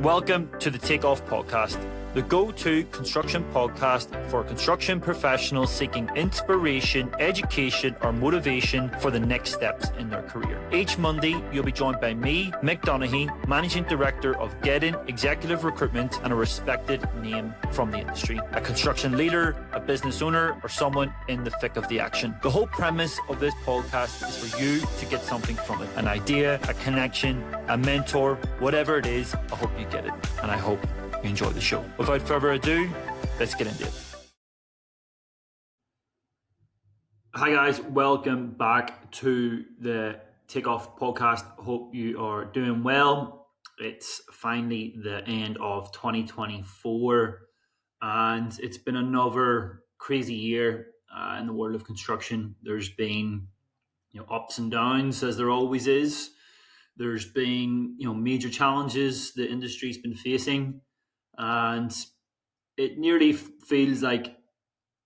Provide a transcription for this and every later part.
Welcome to the Takeoff Podcast, the go-to construction podcast for construction professionals seeking inspiration, education, or motivation for the next steps in their career. Each Monday, you'll be joined by me, Mick, Donaghy, Managing Director of GEDON Executive Recruitment and a respected name from the industry. A construction leader, a business owner, or someone in the thick of the action. The whole premise of this podcast is for you to get something from it. An idea, a connection, a mentor, whatever it is, I hope you get it. And I hope you enjoy the show. Without further ado, let's get into it. Hi guys, welcome back to the Takeoff Podcast. Hope you are doing well. It's finally the end of 2024 and it's been another crazy year in the world of construction. There's been ups and downs, as there always is. There's been major challenges the industry's been facing, and it nearly feels like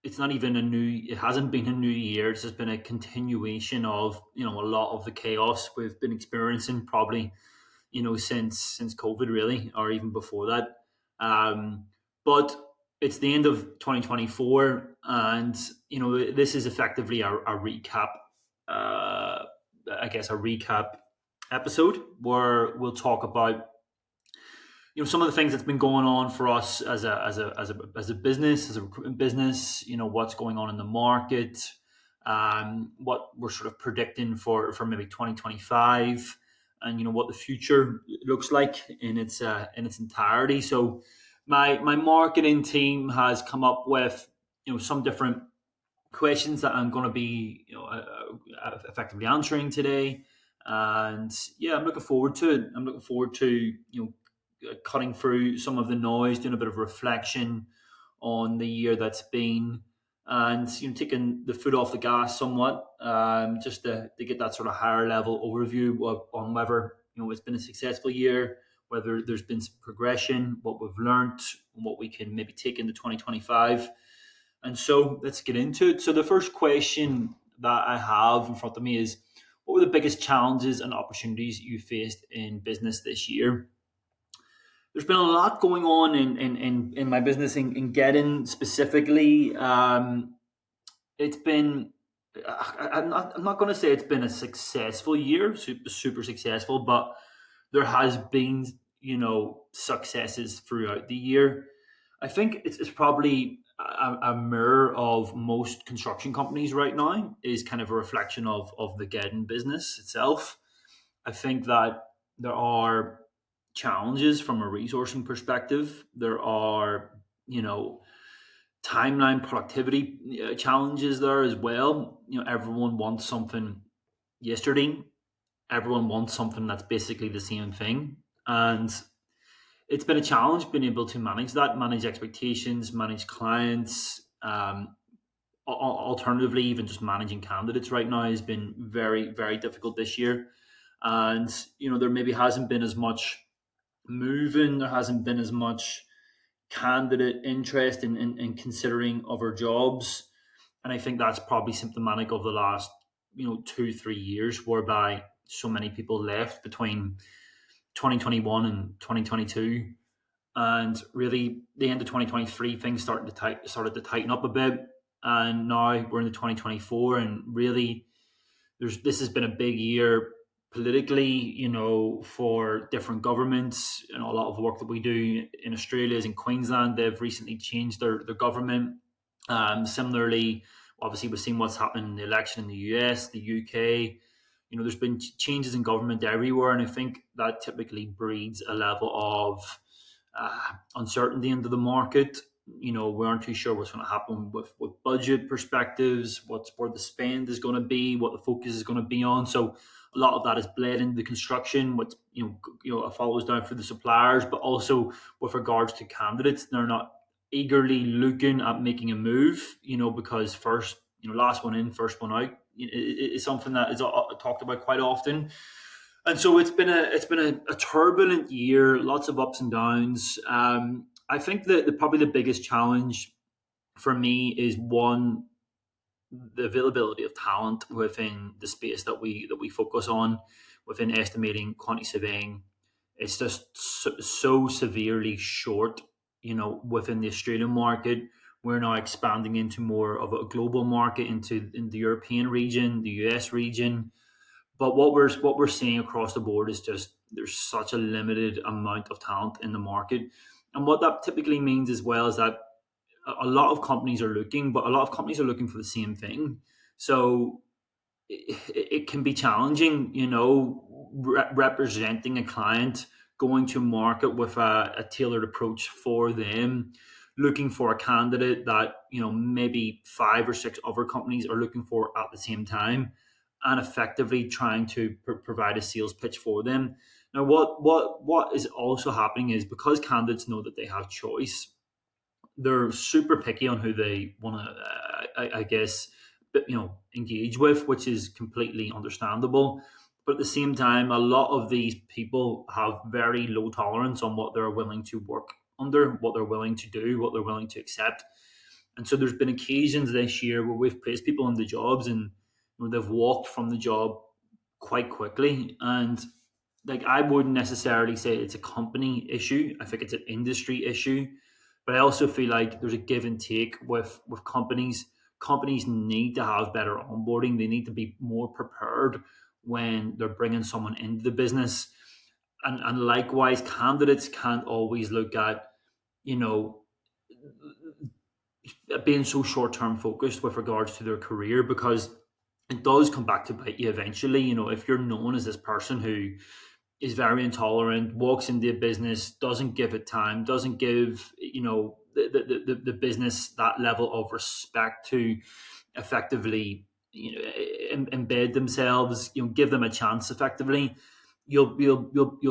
it hasn't been a new year. It's just been a continuation of a lot of the chaos we've been experiencing probably since COVID really, or even before that. But it's the end of 2024, and this is effectively a recap. I guess a recap episode where we'll talk about some of the things that's been going on for us as a business, as a recruitment business. What's going on in the market, what we're sort of predicting for maybe 2025, and what the future looks like in its entirety. So my marketing team has come up with some different questions that I'm going to be effectively answering today. And I'm looking forward to it. I'm looking forward to cutting through some of the noise, doing a bit of reflection on the year that's been, and taking the foot off the gas somewhat, just to get that sort of higher level overview on whether it's been a successful year, whether there's been some progression, what we've learned, and what we can maybe take into 2025. And so let's get into it. So the first question that I have in front of me is, what were the biggest challenges and opportunities you faced in business this year? There's been a lot going on in my business, in GEDON specifically. It's been, I'm not going to say it's been a successful year, super successful, but there has been, successes throughout the year. I think it's probably a mirror of most construction companies right now, is kind of a reflection of the GEDON business itself. I think that there are challenges from a resourcing perspective. There are, timeline productivity challenges there as well. Everyone wants something yesterday. Everyone wants something that's basically the same thing. And it's been a challenge being able to manage expectations, manage clients. Alternatively, even just managing candidates right now has been very, very difficult this year. And, there maybe hasn't been as much moving, there hasn't been as much candidate interest in considering other jobs. And I think that's probably symptomatic of the last, 2-3 years, whereby so many people left between 2021 and 2022, and really the end of 2023 things started to tighten up a bit, and now we're in the 2024, and really this has been a big year politically, for different governments. A lot of the work that we do in Australia is in Queensland. They've recently changed their government. Similarly, obviously we've seen what's happened in the election in the US, the UK. There's been changes in government everywhere, and I think that typically breeds a level of uncertainty into the market. We aren't too sure what's going to happen with budget perspectives, where the spend is going to be, what the focus is going to be on. So a lot of that is bled into the construction, what it follows down for the suppliers, but also with regards to candidates, they're not eagerly looking at making a move, because first, last one in, first one out is something that is talked about quite often. And so it's been a turbulent year, lots of ups and downs. I think that probably the biggest challenge for me is, one, the availability of talent within the space that we focus on, within estimating, quantity surveying. it's just so severely short, within the Australian market. We're now expanding into more of a global market, in the European region, the US region. But what we're seeing across the board is just there's such a limited amount of talent in the market. And what that typically means as well is that a lot of companies are looking, but a lot of companies are looking for the same thing. So it can be challenging, representing a client, going to market with a tailored approach for them, looking for a candidate that, maybe five or six other companies are looking for at the same time, and effectively trying to provide a sales pitch for them. Now, what is also happening is because candidates know that they have choice, they're super picky on who they want to, I guess, engage with, which is completely understandable. But at the same time, a lot of these people have very low tolerance on what they're willing to work under, what they're willing to do, what they're willing to accept. And so there's been occasions this year where we've placed people in the jobs, and they've walked from the job quite quickly. And like, I wouldn't necessarily say it's a company issue. I think it's an industry issue. But I also feel like there's a give and take with companies. Companies need to have better onboarding. They need to be more prepared when they're bringing someone into the business. And likewise, candidates can't always look at, you know, being so short term focused with regards to their career, because it does come back to bite you eventually. If you're known as this person who is very intolerant, walks into a business, doesn't give it time, doesn't give, the business that level of respect to effectively, embed themselves, give them a chance effectively, you'll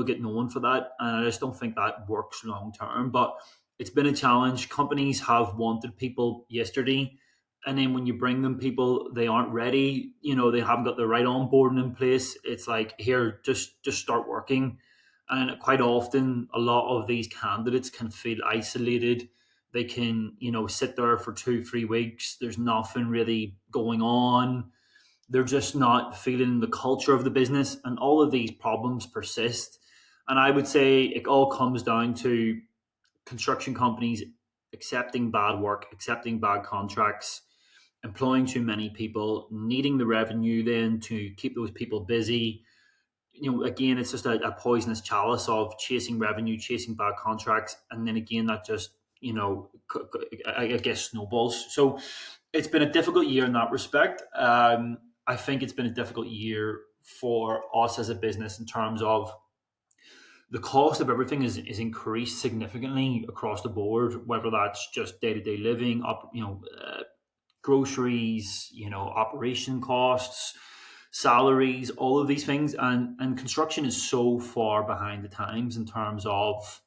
get known for that. And I just don't think that works long term. But it's been a challenge. Companies have wanted people yesterday, and then when you bring them people, they aren't ready. They haven't got the right onboarding in place. It's like, here, just start working. And quite often, a lot of these candidates can feel isolated. They can, sit there for 2-3 weeks. There's nothing really going on. They're just not feeling the culture of the business, and all of these problems persist. And I would say it all comes down to construction companies accepting bad work, accepting bad contracts, employing too many people, needing the revenue then to keep those people busy. Again, it's just a poisonous chalice of chasing revenue, chasing bad contracts, and then again that just, I guess, snowballs. So it's been a difficult year in that respect. I think it's been a difficult year for us as a business in terms of the cost of everything is increased significantly across the board, whether that's just day to day living, groceries, operation costs, salaries, all of these things. And construction is so far behind the times in terms of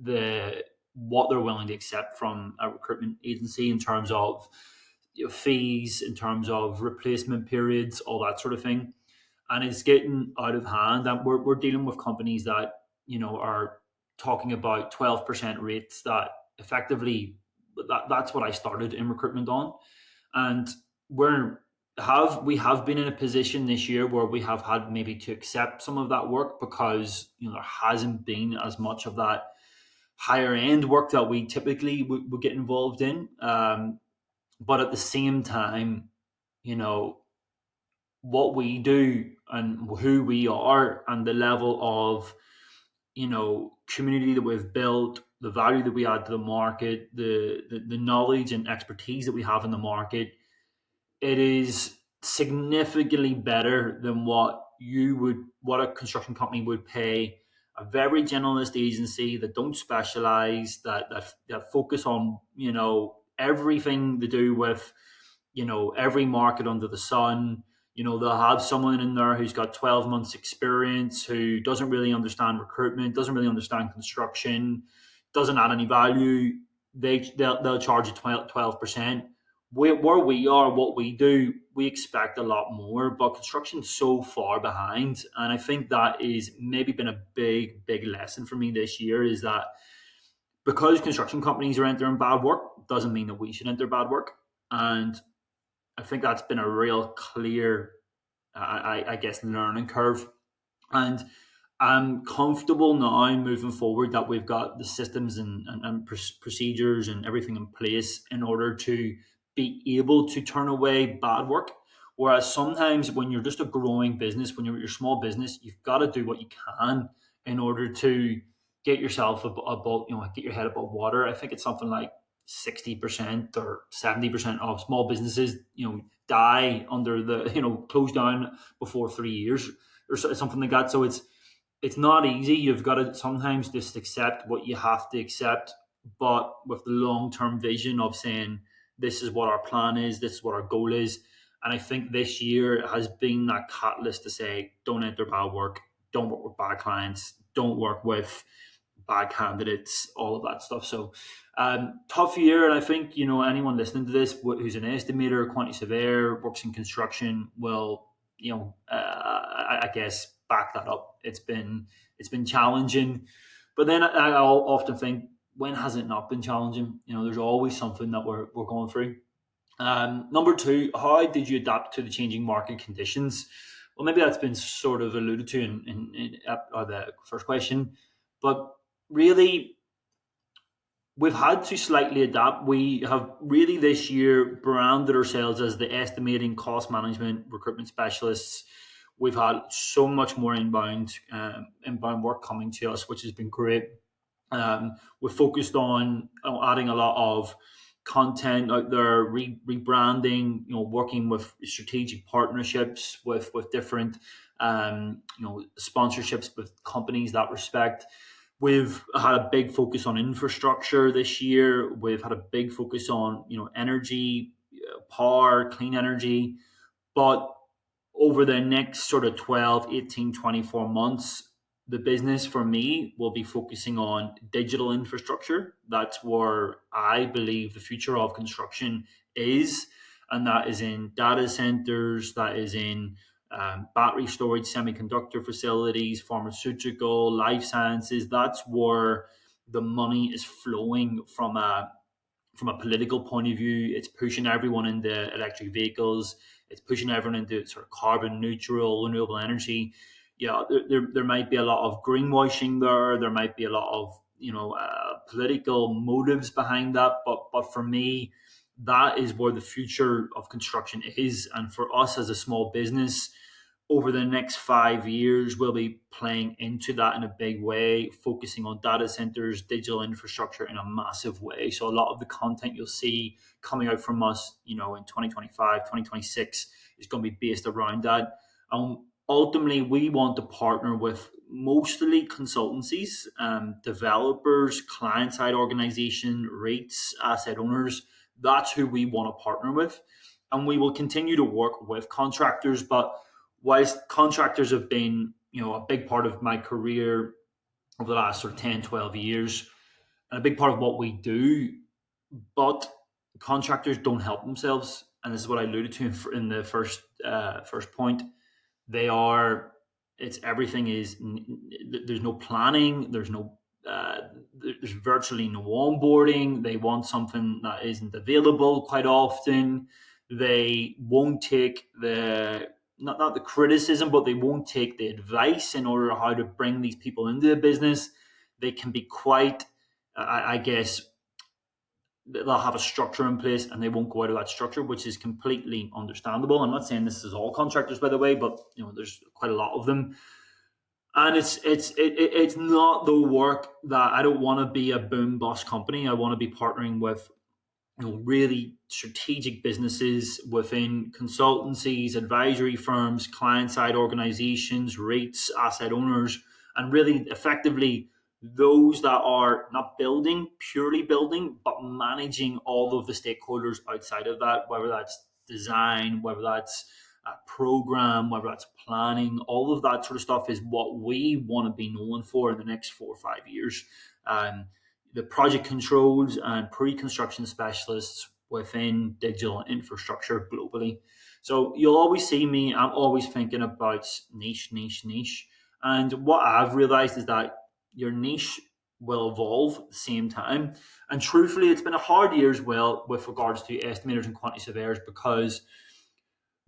the what they're willing to accept from a recruitment agency in terms of, fees, in terms of replacement periods, all that sort of thing. And it's getting out of hand. And we're dealing with companies that, are talking about 12% rates that effectively, that's what I started in recruitment on. And we have been in a position this year where we have had maybe to accept some of that work because, there hasn't been as much of that higher end work that we typically would get involved in. But at the same time, you know what we do and who we are and the level of, community that we've built, the value that we add to the market, the knowledge and expertise that we have in the market, it is significantly better than what a construction company would pay a very generalist agency that don't specialize, that focus on, everything to do with, every market under the sun. They'll have someone in there who's got 12 months experience, who doesn't really understand recruitment, doesn't really understand construction, doesn't add any value. They'll charge you 12%. Where we are, what we do, we expect a lot more, but construction's so far behind. And I think that is maybe been a big lesson for me this year, is that because construction companies are entering bad work doesn't mean that we should enter bad work. And I think that's been a real clear, I guess, learning curve. And I'm comfortable now moving forward that we've got the systems and procedures and everything in place in order to be able to turn away bad work. Whereas sometimes when you're just a growing business, when you're your small business, you've got to do what you can in order to get yourself above, get your head above water. I think it's something like 60% or 70% of small businesses, die under close down before 3 years or something like that. So it's not easy. You've got to sometimes just accept what you have to accept, but with the long term vision of saying, this is what our plan is, this is what our goal is. And I think this year has been that catalyst to say, don't enter bad work, don't work with bad clients, don't work with bad candidates, all of that stuff. So, tough year. And I think, anyone listening to this who's an estimator, quantity surveyor, works in construction will, I guess back that up. It's been challenging, but then I'll often think, when has it not been challenging? There's always something that we're going through. Number two, how did you adapt to the changing market conditions? Well, maybe that's been sort of alluded to in the first question, but really, we've had to slightly adapt. We have really this year branded ourselves as the estimating, cost management, recruitment specialists. We've had so much more inbound work coming to us, which has been great. We've focused on adding a lot of content out there, rebranding, working with strategic partnerships with different, sponsorships with companies that respect. We've had a big focus on infrastructure this year. We've had a big focus on, energy, power, clean energy. But over the next sort of 12, 18, 24 months, the business for me will be focusing on digital infrastructure. That's where I believe the future of construction is. And that is in data centers, that is in battery storage, semiconductor facilities, pharmaceutical, life sciences. That's where the money is flowing from a political point of view. It's pushing everyone into electric vehicles. It's pushing everyone into sort of carbon neutral, renewable energy. Yeah, there might be a lot of greenwashing there. There might be a lot of political motives behind that. But for me, that is where the future of construction is. And for us as a small business, over the next 5 years, we'll be playing into that in a big way, focusing on data centers, digital infrastructure in a massive way. So a lot of the content you'll see coming out from us, in 2025, 2026 is going to be based around that. Ultimately, we want to partner with mostly consultancies, developers, client-side organization, REITs, asset owners. That's who we want to partner with. And we will continue to work with contractors, but whilst contractors have been, a big part of my career over the last sort of 10, 12 years, and a big part of what we do, but contractors don't help themselves. And this is what I alluded to in the first point. They are, it's everything is, there's no planning, there's virtually no onboarding. They want something that isn't available quite often. They won't take not the criticism, but they won't take the advice in order how to bring these people into the business. They can be quite, I guess, they'll have a structure in place and they won't go out of that structure, which is completely understandable. I'm not saying this is all contractors, by the way, but there's quite a lot of them. And it's not the work that I don't want to be a boom bust company. I want to be partnering with really strategic businesses within consultancies, advisory firms, client side organizations, REITs, asset owners, and really effectively those that are not purely building, but managing all of the stakeholders outside of that, whether that's design, whether that's a program, whether that's planning, all of that sort of stuff is what we want to be known for in the next 4 or 5 years. The project controls and pre-construction specialists within digital infrastructure globally. So you'll always see me, I'm always thinking about niche, niche, niche. And what I've realized is that your niche will evolve at the same time. And truthfully, it's been a hard year as well with regards to estimators and quantity surveyors, because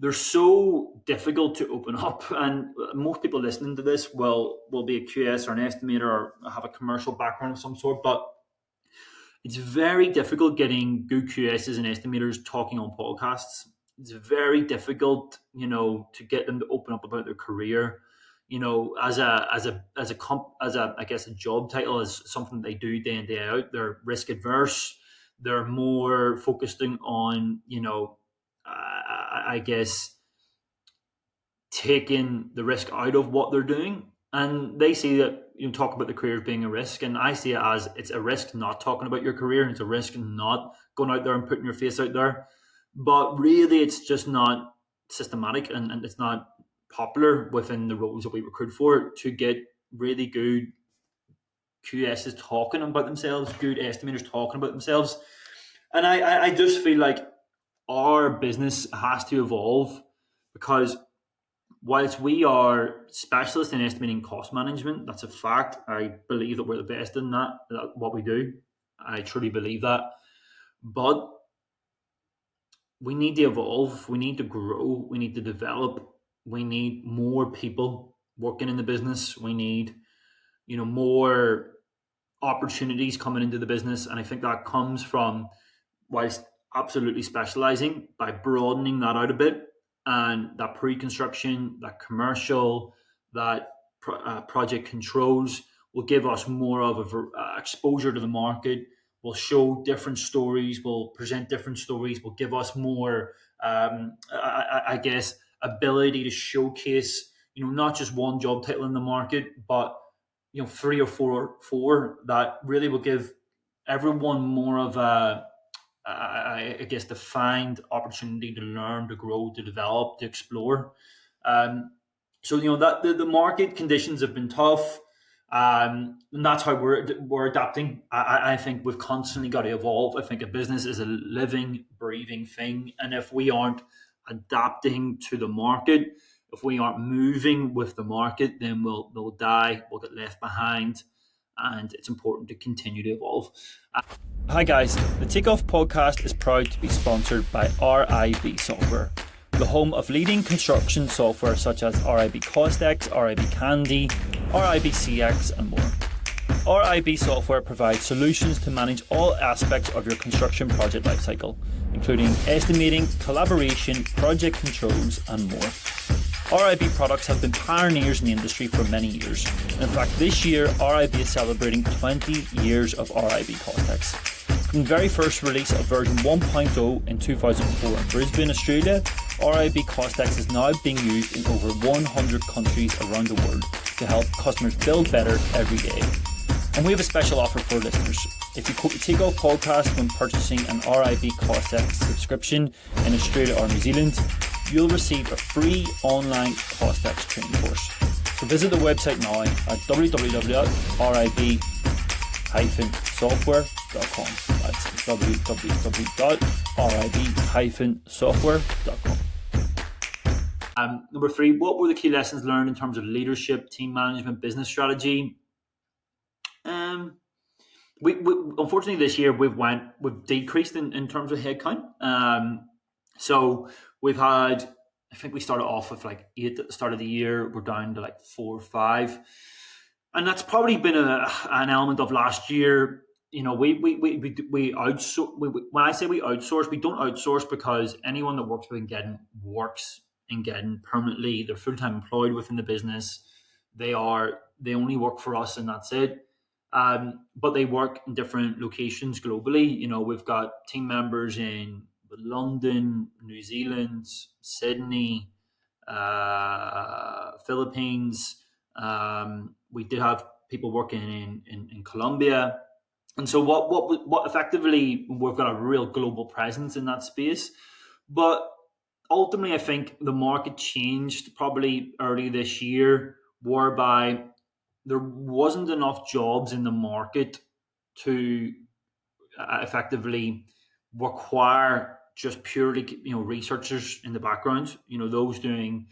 they're so difficult to open up. And most people listening to this will be a QS or an estimator or have a commercial background of some sort, but it's very difficult getting good QSs and estimators talking on podcasts. It's very difficult, to get them to open up about their career. As a I guess a job title is something they do day in day out. They're risk adverse. They're more focusing on, I guess, taking the risk out of what they're doing. And they see that talk about the career as being a risk, and I see it as it's a risk not talking about your career, and it's a risk not going out there and putting your face out there. But really, it's just not systematic, and it's not popular within the roles that we recruit for to get really good QSs talking about themselves, good estimators talking about themselves. And I just feel like our business has to evolve, because whilst we are specialists in estimating cost management, that's a fact. I believe that we're the best in that what we do. I truly believe that. But we need to evolve. We need to grow. We need to develop. We need more people working in the business. We need, more opportunities coming into the business. And I think that comes from, whilst absolutely specializing, by broadening that out a bit, and that pre-construction, that commercial, that project controls will give us more of a exposure to the market. Will show different stories. Will present different stories. Will give us more, I guess, ability to showcase, not just one job title in the market, but three or four that really will give everyone more of a, I guess, defined opportunity to learn, to grow, to develop, to explore. So that the market conditions have been tough, and that's how we're adapting. I think we've constantly got to evolve. I think a business is a living, breathing thing, and if we aren't adapting to the market, if we aren't moving with the market, then we'll die. We'll get left behind, and it's important to continue to evolve. Hi guys, the Takeoff podcast is proud to be sponsored by RIB Software, the home of leading construction software such as RIB CostX, RIB Candid, RIB CX and more. RIB Software provides solutions to manage all aspects of your construction project lifecycle, including estimating, collaboration, project controls and more. RIB products have been pioneers in the industry for many years. In fact, this year, RIB is celebrating 20 years of RIB CostX. From the very first release of version 1.0 in 2004 in Brisbane, Australia, RIB CostX is now being used in over 100 countries around the world to help customers build better every day. And we have a special offer for listeners. If you quote the Takeoff podcast when purchasing an RIB CostX subscription in Australia or New Zealand, you'll receive a free online CostX training course. So visit the website now at www.rib-software.com. That's www.rib-software.com. Number 3, what were the key lessons learned in terms of leadership, team management, business strategy? We unfortunately this year we've decreased in terms of headcount. So we've had, I think we started off with like 8 at the start of the year. We're down to like 4 or 5, and that's probably been an element of last year. We outsource. When I say we outsource, we don't outsource because anyone that works within GEDON works in GEDON permanently. They're full-time employed within the business. They only work for us, and that's it. But they work in different locations globally. We've got team members in London, New Zealand, Sydney, Philippines. We did have people working in Colombia, and so what effectively we've got a real global presence in that space. But ultimately, I think the market changed probably early this year, whereby there wasn't enough jobs in the market to effectively require just purely researchers in the background, those doing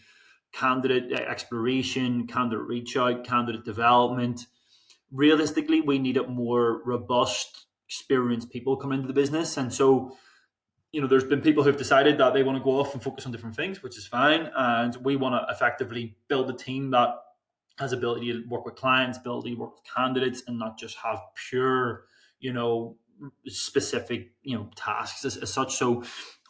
candidate exploration, candidate reach out, candidate development. Realistically, we needed more robust, experienced people coming into the business. And so there's been people who've decided that they want to go off and focus on different things, which is fine. And we want to effectively build a team that has ability to work with clients, ability to work with candidates, and not just have pure, specific, tasks as such. So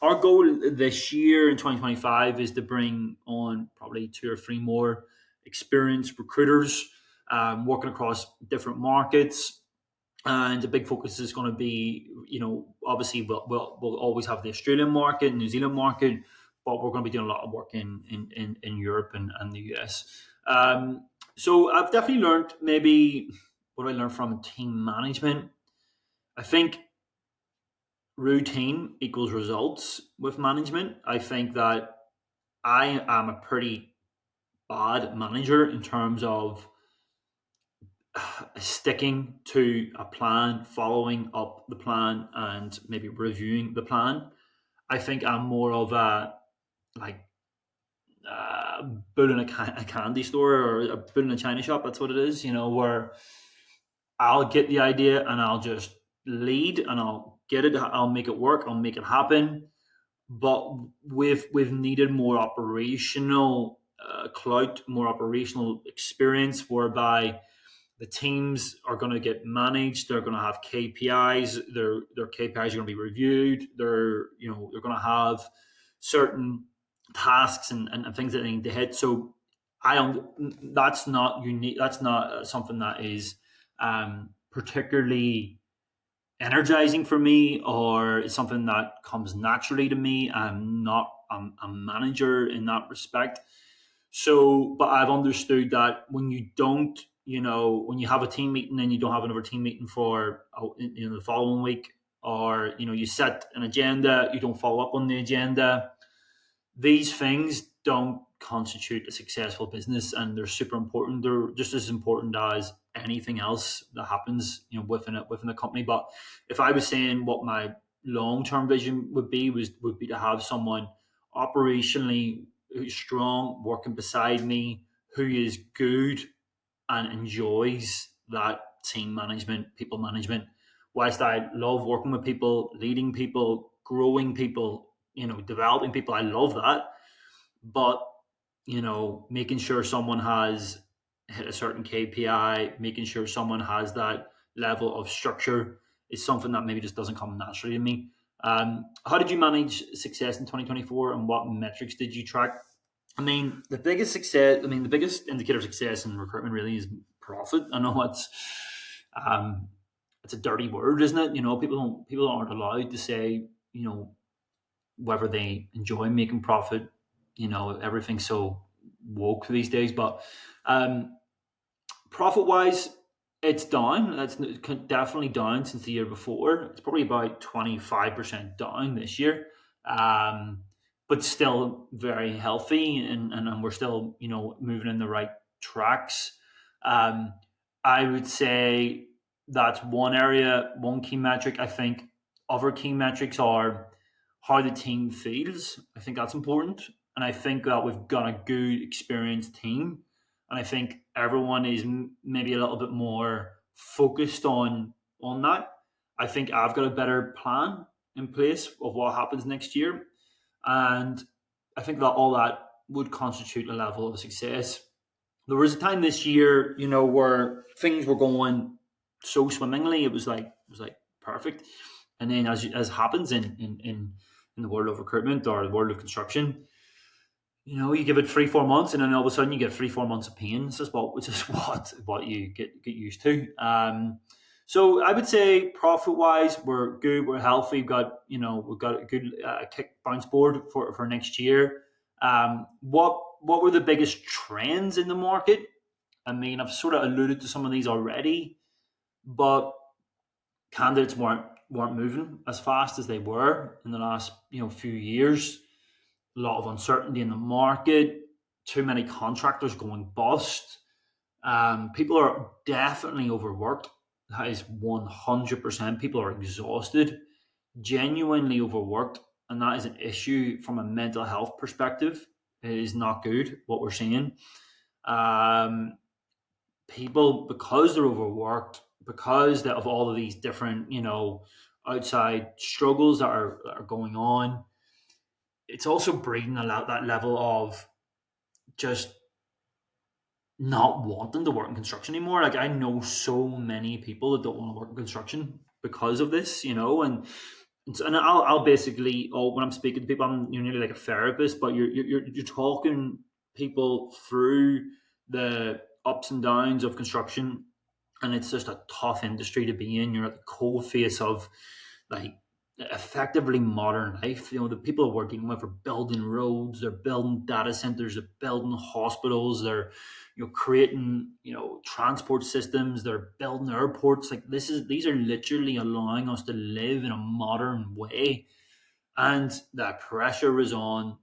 our goal this year in 2025 is to bring on probably 2 or 3 more experienced recruiters, working across different markets. And the big focus is going to be, obviously we'll always have the Australian market, New Zealand market, but we're going to be doing a lot of work in Europe and the US. So I've definitely learned, maybe what I learned from team management. I think routine equals results with management. I think that I am a pretty bad manager in terms of sticking to a plan, following up the plan, and maybe reviewing the plan. I think I'm more of a, like, bull in a candy store, or a bull in a china shop. That's what it is, where I'll get the idea and I'll just lead and I'll get it. I'll make it work. I'll make it happen. But we've needed more operational clout, more operational experience, whereby the teams are going to get managed. They're going to have KPIs. Their KPIs are going to be reviewed. They're going to have certain tasks and things that they need to hit. So that's not unique. That's not something that is particularly energizing for me, or it's something that comes naturally to me. I'm not a manager in that respect. So, but I've understood that when you don't, when you have a team meeting and you don't have another team meeting for, the following week, or, you set an agenda, you don't follow up on the agenda, these things don't constitute a successful business, and they're super important. They're just as important as anything else that happens, within a company. But if I was saying what my long term vision would be, would be to have someone operationally who's strong, working beside me, who is good and enjoys that team management, people management. Whilst I love working with people, leading people, growing people, developing people, I love that. But, making sure someone has hit a certain KPI, making sure someone has that level of structure, is something that maybe just doesn't come naturally to me. How did you manage success in 2024, and what metrics did you track? I mean, the biggest indicator of success in recruitment really is profit. I know um, it's a dirty word, isn't it? People aren't allowed to say, whether they enjoy making profit. Everything's so woke these days, but um, profit wise, it's down. It's definitely down since the year before. It's probably about 25% down this year, um, but still very healthy, and we're still, moving in the right tracks. Um, I would say that's one area, one key metric. I think other key metrics are how the team feels. I think that's important, and I think that we've got a good, experienced team, and I think everyone is maybe a little bit more focused on that. I think I've got a better plan in place of what happens next year, and I think that all that would constitute a level of success. There was a time this year, where things were going so swimmingly. It was like perfect, and then as happens in the world of recruitment or the world of construction, you give it 3-4 months, and then all of a sudden you get 3-4 months of pain. Which is what you get used to. So I would say profit wise, we're good, we're healthy. We've got a good kick bounce board for next year. What were the biggest trends in the market? I mean, I've sort of alluded to some of these already, but candidates weren't moving as fast as they were in the last few years. A lot of uncertainty in the market, too many contractors going bust. People are definitely overworked. That is 100%. People are exhausted, genuinely overworked, and that is an issue from a mental health perspective. It is not good what we're seeing. Um, People, because they're overworked, because of all of these different, outside struggles that are going on, it's also breeding that level of just not wanting to work in construction anymore. Like I know so many people that don't want to work in construction because of this, and I'll basically, when I'm speaking to people, you're nearly like a therapist, but you're talking people through the ups and downs of construction, and it's just a tough industry to be in. You're at the cold face of like effectively modern life. The people we're dealing with are building roads, they're building data centers, they're building hospitals, they're creating transport systems, they're building airports. Like these are literally allowing us to live in a modern way, and that pressure is on.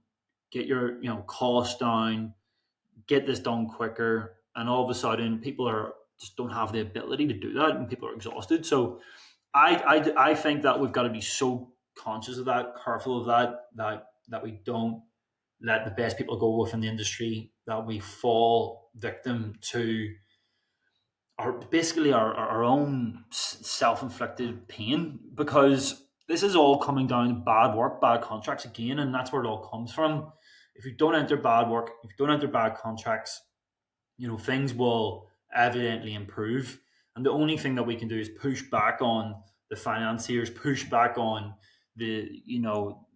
Get your costs down, get this done quicker, and all of a sudden people are just don't have the ability to do that, and people are exhausted. So I think that we've got to be so conscious of that, careful of that we don't let the best people go within the industry, that we fall victim to our own self-inflicted pain, because this is all coming down to bad work, bad contracts again, and that's where it all comes from. If you don't enter bad work, if you don't enter bad contracts, things will evidently improve. And the only thing that we can do is push back on the financiers, push back on the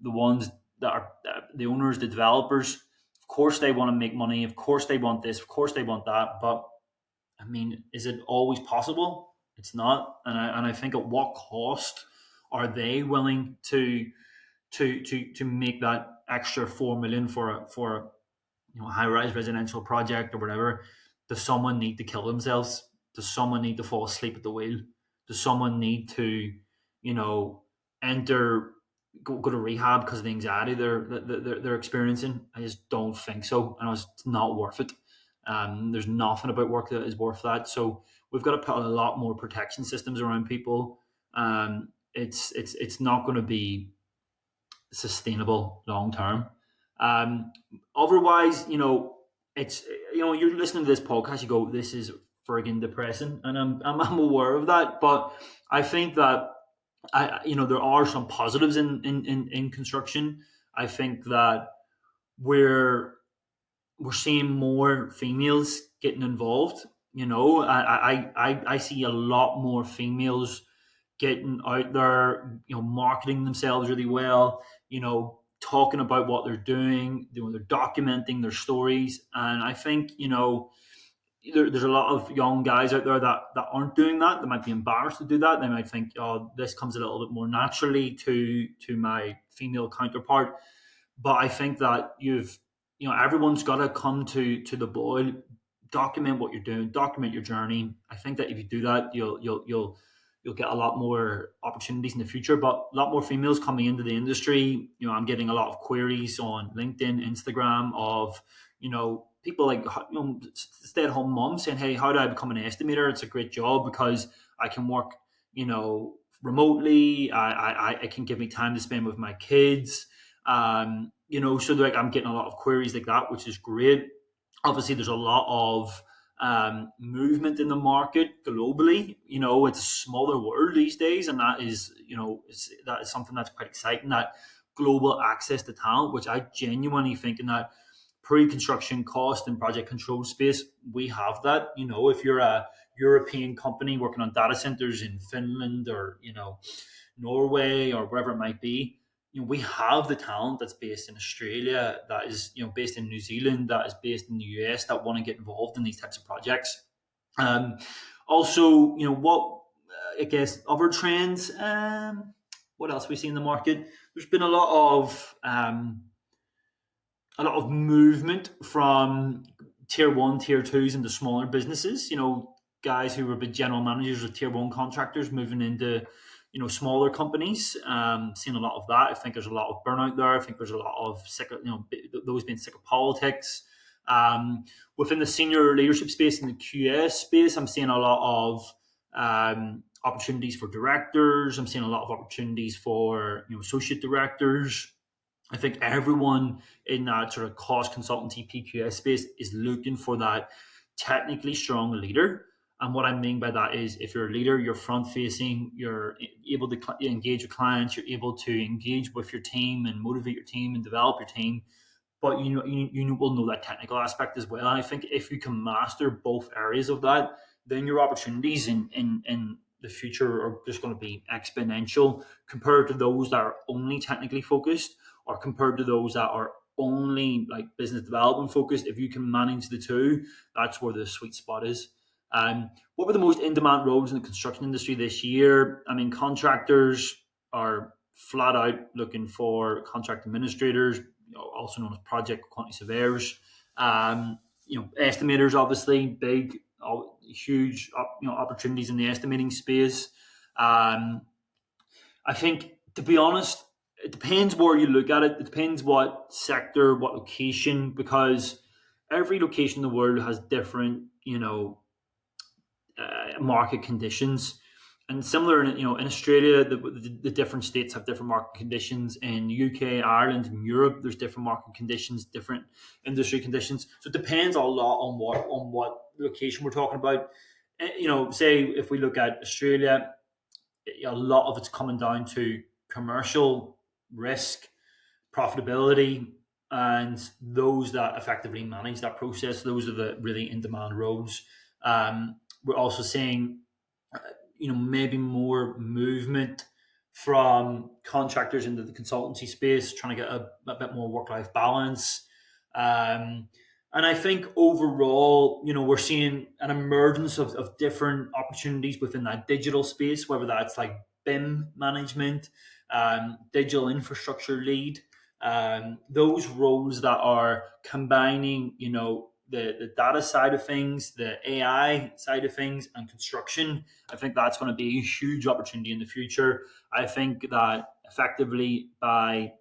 ones that are the owners, the developers. Of course, they want to make money. Of course, they want this. Of course, they want that. But I mean, is it always possible? It's not. And I think at what cost are they willing to make that extra 4 million for a high rise residential project or whatever? Does someone need to kill themselves? Does someone need to fall asleep at the wheel? Does someone need to, you know, enter go to rehab because of the anxiety they're experiencing? I just don't think so, and it's not worth it. There's nothing about work that is worth that. So we've got to put a lot more protection systems around people. It's not going to be sustainable long term. Um, Otherwise, it's you're listening to this podcast, you go, this is friggin' depressing, and I'm aware of that, but I think that there are some positives in construction. I think that we're we're seeing more females getting involved. I see a lot more females getting out there, marketing themselves really well, talking about what they're doing, they're documenting their stories. And I think, there's a lot of young guys out there that aren't doing that. They might be embarrassed to do that. They might think, oh, this comes a little bit more naturally to my female counterpart. But I think that everyone's got to come to the boil, document what you're doing, document your journey. I think that if you do that, you'll get a lot more opportunities in the future. But a lot more females coming into the industry. I'm getting a lot of queries on LinkedIn, Instagram of people like stay-at-home moms saying, "Hey, how do I become an estimator? It's a great job because I can work, remotely. I can give me time to spend with my kids." So like I'm getting a lot of queries like that, which is great. Obviously, there's a lot of movement in the market globally. It's a smaller world these days, and that is something that's quite exciting. That global access to talent, which I genuinely think in that pre-construction cost and project control space, we have that. If you're a European company working on data centers in Finland or Norway or wherever it might be, we have the talent that's based in Australia, that is based in New Zealand, that is based in the US, that want to get involved in these types of projects. Also, what I guess other trends. What else we see in the market? There's been a lot of movement from tier one, tier twos into smaller businesses. Guys who were big general managers of tier one contractors moving into smaller companies. Seeing a lot of that. I think there's a lot of burnout there. I think there's a lot of those being sick of politics. Within the senior leadership space and the QS space, I'm seeing a lot of opportunities for directors. I'm seeing a lot of opportunities for associate directors. I think everyone in that sort of cost consultancy PQS space is looking for that technically strong leader. And what I mean by that is, if you're a leader, you're front facing, you're able to engage with clients, you're able to engage with your team and motivate your team and develop your team. But you will know that technical aspect as well. And I think if you can master both areas of that, then your opportunities in the future are just going to be exponential compared to those that are only technically focused, or compared to those that are only like business development focused. If you can manage the two, that's where the sweet spot is. What were the most in-demand roles in the construction industry this year? I mean, contractors are flat out looking for contract administrators, also known as project quantity surveyors. Estimators, obviously, big, huge, opportunities in the estimating space. I think, to be honest, it depends where you look at it. It depends what sector, what location, because every location in the world has different, market conditions. And similar, in Australia, the different states have different market conditions. In UK, Ireland, and Europe, there's different market conditions, different industry conditions. So it depends a lot on what location we're talking about. Say if we look at Australia, a lot of it's coming down to commercial risk, profitability, and those that effectively manage that process. Those are the really in-demand roles. We're also seeing, maybe more movement from contractors into the consultancy space, trying to get a bit more work-life balance. And I think overall, we're seeing an emergence of different opportunities within that digital space, whether that's like BIM management, digital infrastructure lead, those roles that are combining, the data side of things, the AI side of things, and construction. I think that's going to be a huge opportunity in the future. I think that effectively by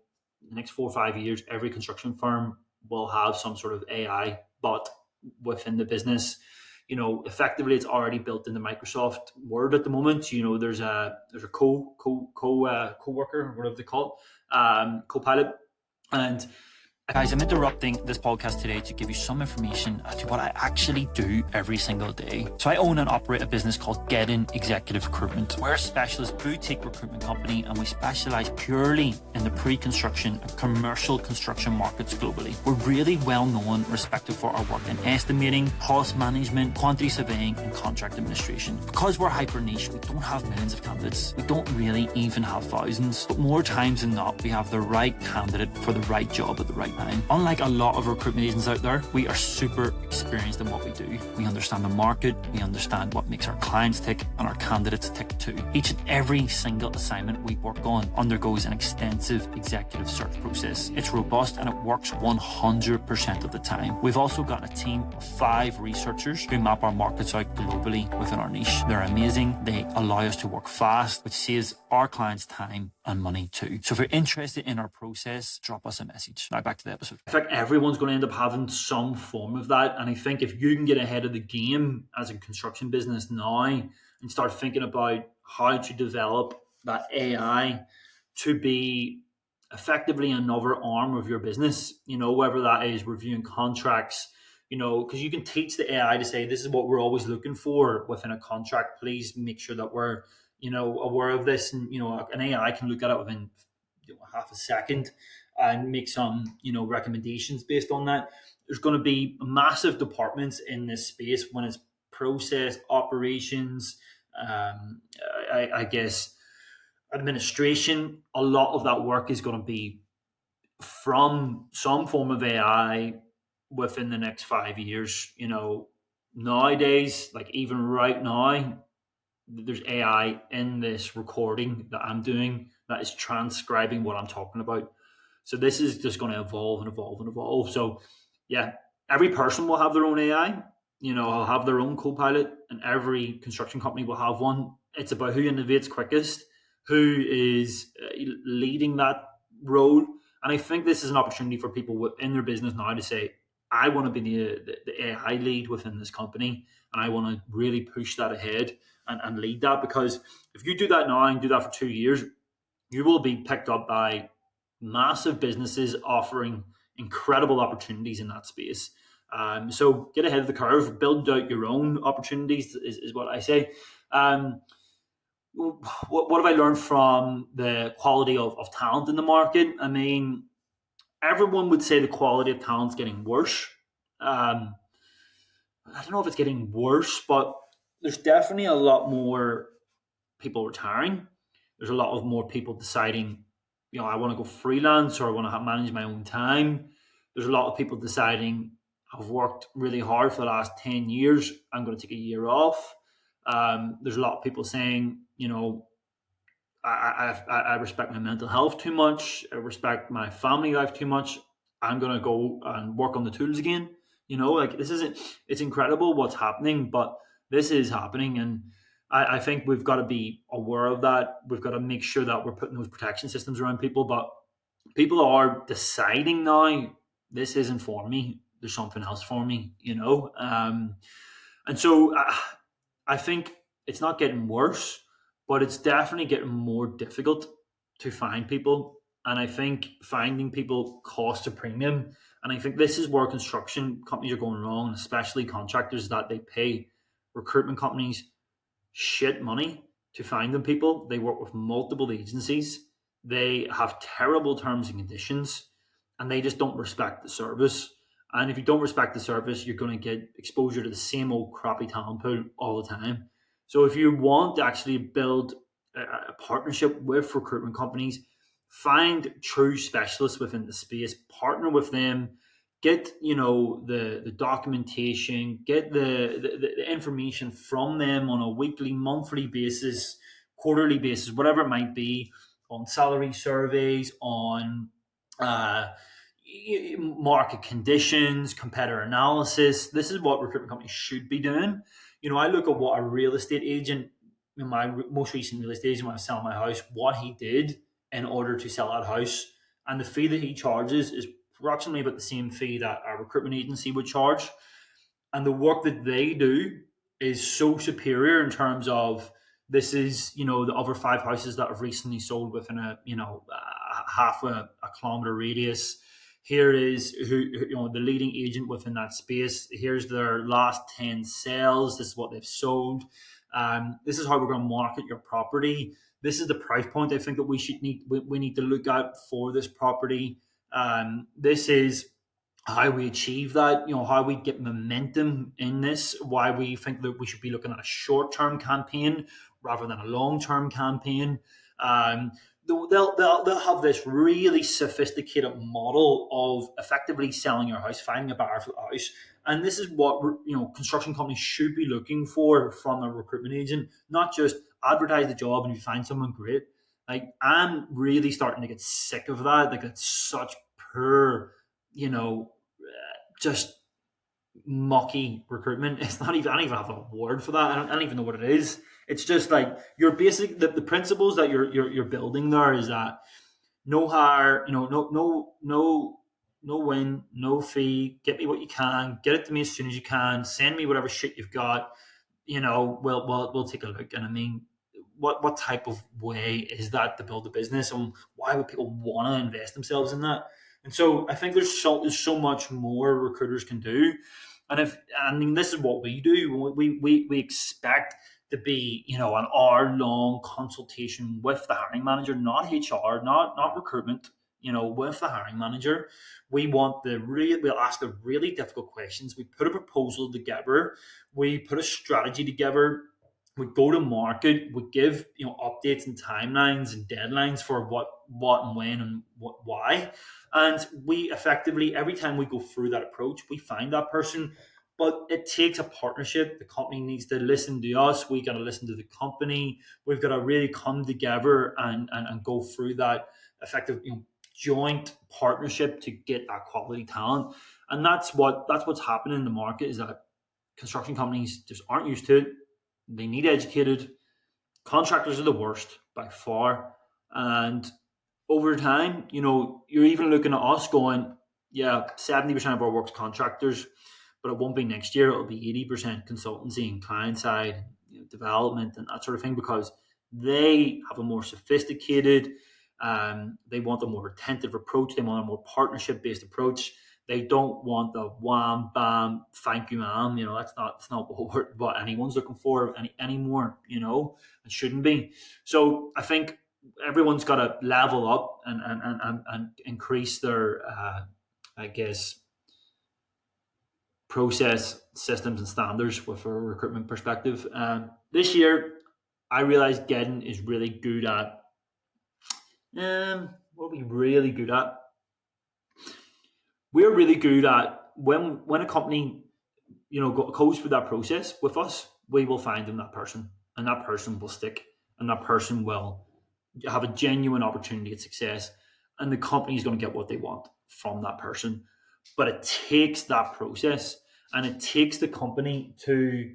the next 4 or 5 years, every construction firm will have some sort of AI bot within the business. Effectively, it's already built into Microsoft Word at the moment. There's a co-worker, whatever they call it, co-pilot. And guys, I'm interrupting this podcast today to give you some information as to what I actually do every single day. So I own and operate a business called GEDON Executive Recruitment. We're a specialist boutique recruitment company, and we specialize purely in the pre-construction and commercial construction markets globally. We're really well known and respected for our work in estimating, cost management, quantity surveying, and contract administration. Because we're hyper niche, we don't have millions of candidates. We don't really even have thousands, but more times than not, we have the right candidate for the right job at the right time. Unlike a lot of recruitment agents out there, we are super experienced in what we do. We understand the market, we understand what makes our clients tick and our candidates tick too. Each and every single assignment we work on undergoes an extensive executive search process. It's robust and it works 100% of the time. We've also got a team of 5 researchers who map our markets out globally within our niche. They're amazing. They allow us to work fast, which saves our clients time and money too. So if you're interested in our process, drop us a message. Now back to the episode. I think everyone's going to end up having some form of that. And I think if you can get ahead of the game as a construction business now and start thinking about how to develop that AI to be effectively another arm of your business, whether that is reviewing contracts, because you can teach the AI to say, this is what we're always looking for within a contract. Please make sure that we're, aware of this. And, an AI can look at it within half a second and make some, recommendations based on that. There's going to be massive departments in this space when it's process, operations, I guess, administration. A lot of that work is going to be from some form of AI within the next 5 years. Nowadays, like even right now, there's AI in this recording that I'm doing that is transcribing what I'm talking about. So this is just going to evolve and evolve and evolve. So yeah, every person will have their own AI, I'll have their own co-pilot, and every construction company will have one. It's about who innovates quickest, who is leading that role. And I think this is an opportunity for people in their business now to say, I want to be the AI lead within this company, and I want to really push that ahead and lead that. Because if you do that now and do that for 2 years, you will be picked up by massive businesses offering incredible opportunities in that space. So get ahead of the curve, build out your own opportunities is what I say. What have I learned from the quality of talent in the market? I mean, everyone would say the quality of talent's getting worse. Um, I don't know if it's getting worse, but there's definitely a lot more people retiring. There's a lot of more people deciding, I want to go freelance or I want to manage my own time. There's a lot of people deciding, I've worked really hard for the last 10 years. I'm going to take a year off. There's a lot of people saying, I respect my mental health too much. I respect my family life too much. I'm going to go and work on the tools again. Like this isn't, it's incredible what's happening, but this is happening. And I think we've got to be aware of that. We've got to make sure that we're putting those protection systems around people. But people are deciding now, this isn't for me. There's something else for me. And so I think it's not getting worse, but it's definitely getting more difficult to find people. And I think finding people costs a premium. And I think this is where construction companies are going wrong, especially contractors, that they pay recruitment companies shit money to find them people. They work with multiple agencies. They have terrible terms and conditions, and they just don't respect the service. And if you don't respect the service, you're going to get exposure to the same old crappy talent pool all the time. So if you want to actually build a partnership with recruitment companies, find true specialists within the space, partner with them, get the documentation, get the information from them on a weekly, monthly basis, quarterly basis, whatever it might be, on salary surveys, on uh, market conditions, competitor analysis. This is what recruitment companies should be doing. I look at what a real estate agent, my most recent real estate agent, when I was selling my house, what he did in order to sell that house, and the fee that he charges is approximately about the same fee that a recruitment agency would charge. And the work that they do is so superior in terms of, this is the other five houses that have recently sold within a half a kilometer radius. Here is who the leading agent within that space. Here's their last 10 sales. This is what they've sold. This is how we're going to market your property. This is the price point I think that we need to look at for this property. This is how we achieve that, how we get momentum in this, why we think that we should be looking at a short-term campaign rather than a long-term campaign. They'll have this really sophisticated model of effectively selling your house, finding a buyer for the house. And this is what construction companies should be looking for from a recruitment agent, not just advertise the job and if you find someone great. Like, I'm really starting to get sick of that. Like, it's such poor, just mucky recruitment. It's not even, I don't even have a word for that. I don't even know what it is. It's just like your basic, the principles that you're building there is that no hire, no win, no fee. Get me what you can. Get it to me as soon as you can. Send me whatever shit you've got. We'll take a look. And I mean, what type of way is that to build a business, and why would people want to invest themselves in that? And so I think there's so much more recruiters can do. And if I mean, this is what we do. We expect to be an hour long consultation with the hiring manager, not HR, not recruitment. With the hiring manager, we'll ask the really difficult questions. We put a proposal together. We put a strategy together. We go to market. We give updates and timelines and deadlines for what and when and why. And we effectively, every time we go through that approach, we find that person. But it takes a partnership. The company needs to listen to us. We got to listen to the company. We've got to really come together and go through that effective joint partnership to get that quality talent. And that's what's happening in the market, is that construction companies just aren't used to it. They need educated. Contractors are the worst by far. And over time, you're even looking at us going, yeah, 70% of our work's contractors, but it won't be next year. It'll be 80% consultancy and client side, development and that sort of thing, because they have a more sophisticated, they want a more attentive approach. They want a more partnership based approach. They don't want the wham bam thank you ma'am. That's not what anyone's looking for anymore. It shouldn't be. So I think everyone's got to level up and increase their I guess process, systems, and standards with a recruitment perspective. This year, I realized GEDON is really good at. What are we really good at? We're really good at when a company, goes through that process with us, we will find them that person, and that person will stick, and that person will have a genuine opportunity at success, and the company is going to get what they want from that person. But it takes that process, and it takes the company to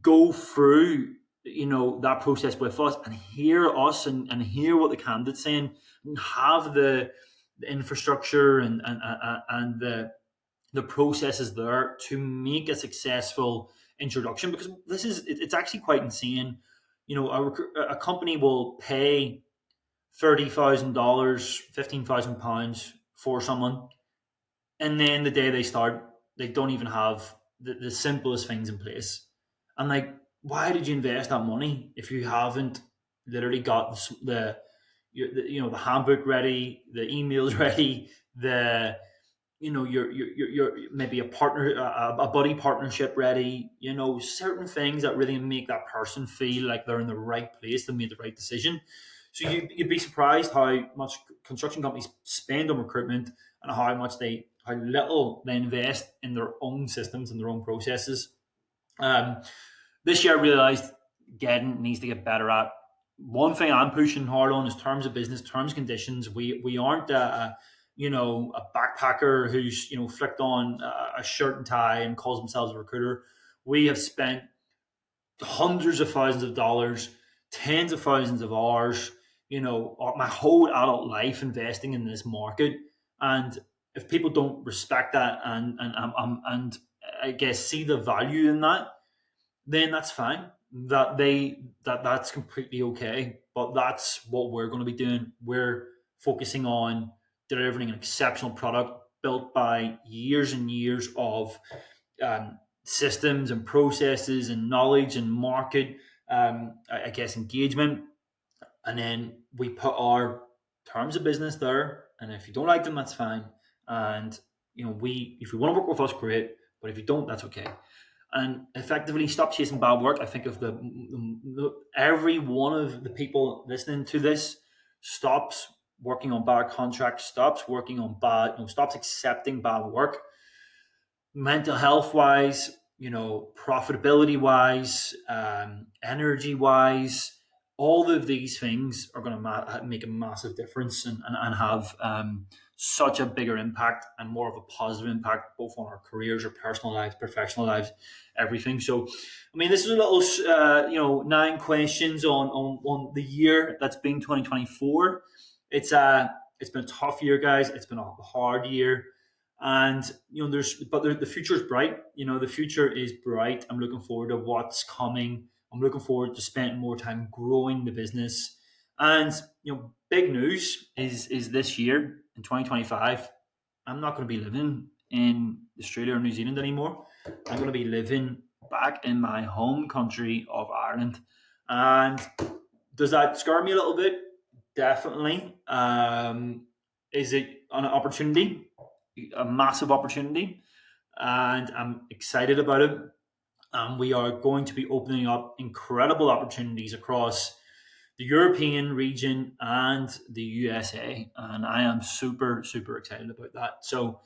go through that process with us and hear us and hear what the candidate's saying, and have the infrastructure and the processes there to make a successful introduction. Because it's actually quite insane. A company will pay $30,000, £15,000 for someone, and then the day they start, they don't even have the simplest things in place. And like, why did you invest that money if you haven't literally got the handbook ready, the emails ready, the your maybe a partner, a buddy partnership ready, certain things that really make that person feel like they're in the right place, they made the right decision. So you'd be surprised how much construction companies spend on recruitment, and how little they invest in their own systems and their own processes. Um, this year I realized GEDON needs to get better at. One thing I'm pushing hard on is terms of business, terms, conditions. We aren't a backpacker who's flicked on a shirt and tie and calls themselves a recruiter. We have spent hundreds of thousands of dollars, tens of thousands of hours, my whole adult life investing in this market. And if people don't respect that and I guess see the value in that, then that's fine. That's completely okay. But that's what we're going to be doing. We're focusing on delivering an exceptional product built by years and years of systems and processes and knowledge and market, I guess, engagement. And then we put our terms of business there. And if you don't like them, that's fine. And if you want to work with us, great. But if you don't, that's okay. And effectively stop chasing bad work. I think of every one of the people listening to this stops working on bad contracts, stops working on stops accepting bad work, mental health wise, profitability wise, energy wise. All of these things are going to make a massive difference and have such a bigger impact and more of a positive impact, both on our careers, our personal lives, professional lives, everything. So, I mean, this is a little, 9 questions on the year that's been 2024. It's been a tough year, guys. It's been a hard year. And the future is bright. The future is bright. I'm looking forward to what's coming. I'm looking forward to spending more time growing the business. And big news is this year in 2025, I'm not going to be living in Australia or New Zealand anymore. I'm going to be living back in my home country of Ireland. And does that scare me a little bit? Definitely. Is it an opportunity? A massive opportunity, and I'm excited about it. We are going to be opening up incredible opportunities across the European region and the USA, and I am super, super excited about that. So,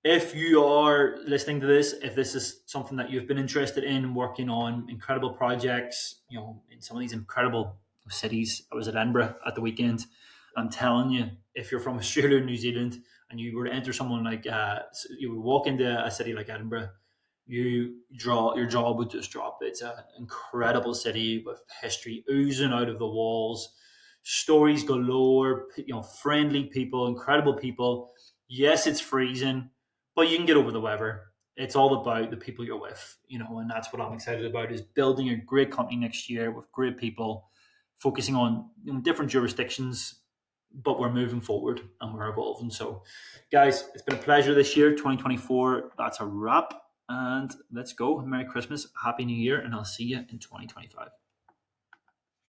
if you are listening to this, if this is something that you've been interested in working on incredible projects, in some of these incredible cities. I was at Edinburgh at the weekend. I'm telling you, if you're from Australia or New Zealand and you were to enter someone like, you would walk into a city like Edinburgh, your jaw would just drop. It's an incredible city with history oozing out of the walls, stories galore, friendly people, incredible people. Yes, it's freezing, but you can get over the weather. It's all about the people you're with, and that's what I'm excited about, is building a great company next year with great people, focusing on different jurisdictions, but we're moving forward and we're evolving. So, guys, it's been a pleasure this year, 2024. That's a wrap. And let's go. Merry Christmas, Happy New Year, and I'll see you in 2025.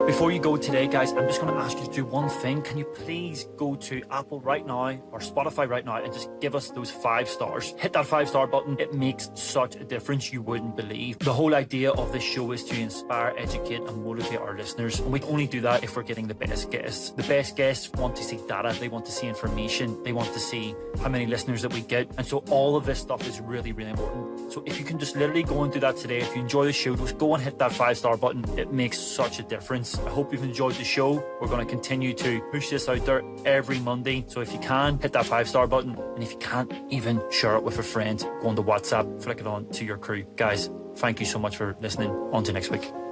Before you go today, guys, I'm just going to ask you to do one thing. Can you please go to Apple right now or Spotify right now and just give us those 5 stars? Hit that 5-star button. It makes such a difference you wouldn't believe. The whole idea of this show is to inspire, educate, and motivate our listeners. And we only do that if we're getting the best guests. The best guests want to see data. They want to see information. They want to see how many listeners that we get. And so all of this stuff is really, really important. So if you can just literally go and do that today, if you enjoy the show, just go and hit that 5-star button. It makes such a difference. I hope you've enjoyed the show. We're going to continue to push this out there every Monday. So if you can, hit that 5-star button. And if you can't, even share it with a friend. Go on to WhatsApp, flick it on to your crew. Guys, thank you so much for listening. On to next week.